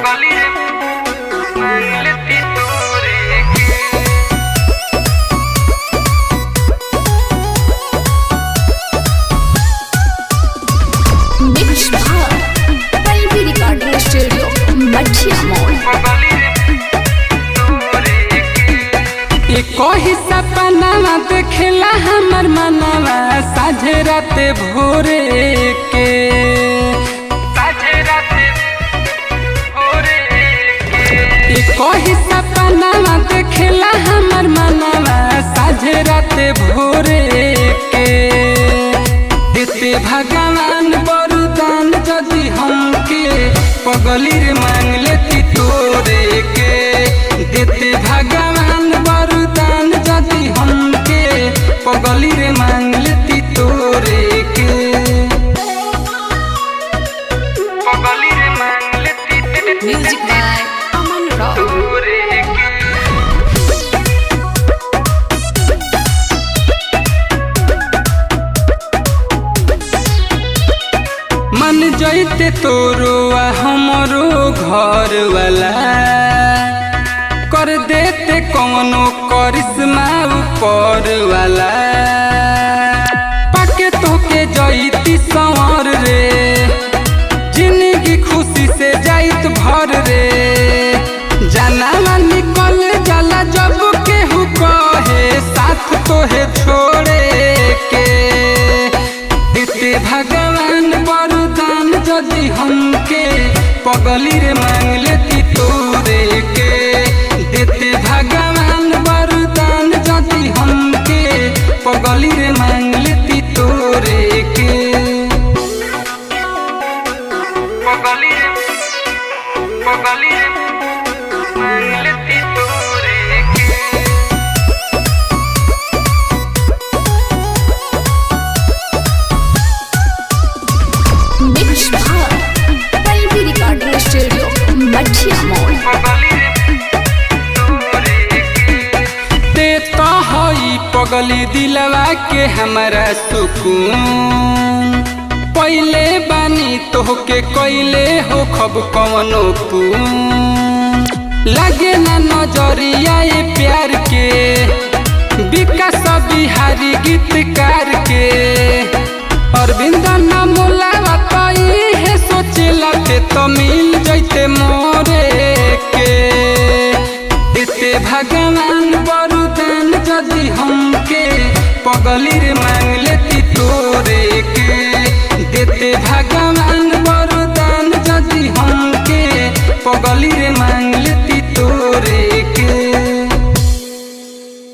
पगली रे मांग लेती तोरे के। मिक्स बार पल्लवी रिकॉर्डिंग स्टूडियो मठिया मोड़। पगली रे तोरे के। एको ही सपना देखेला हमर मनवा साझे राते भोरे के। साझे राते भोरे के। एको ही सपना देखेला हमर मनवा साझे राते भोरे के। देते भगवान वरदान यदि हमके पगली रे मांग लेती तोरे के। देते भगवान वरदान यदि हमके पगली रे मांग लेती तोरे के। पगली रे मांग लेती म्यूजिक बाय अमन रॉक। तोरे के। मन जैते तोरो आ हमरो घर वाला कर देते कौनो करिश्मा ऊपर वाला। पाके तोके जैती संवर रे जिंदगी खुशी से जाइत भर रे। जाना निकल जाला जब केहू कहे साथ तोहे छोड़े के। देते भगवान वरदान यदि हमके पगली रे मांग लेती तोरे के। देते भगवान वरदान यदि हमके पगली रे मांग लेती तोरे के। पगली रे मांग लेती तोरे के। मिक्स बार पल्लवी रिकॉर्डिंग स्टूडियो मठिया मोड़। पगली रे तोरे के। देता हई पगली दिलवा के हमारा सुकून। पहले बानी तोहके कैले हो खब कवनो पून। लगे ना नजरिया ये प्यार के विकास बिहारी गीतकार के। अरविंद न मोलावा कई है सोचेला ते तो मिल जैते मोरे के। देते भगवान वरदान यदि हमके पगली रे मांग लेती तोरे के। देते भगवान वरदान यदि हमके पगली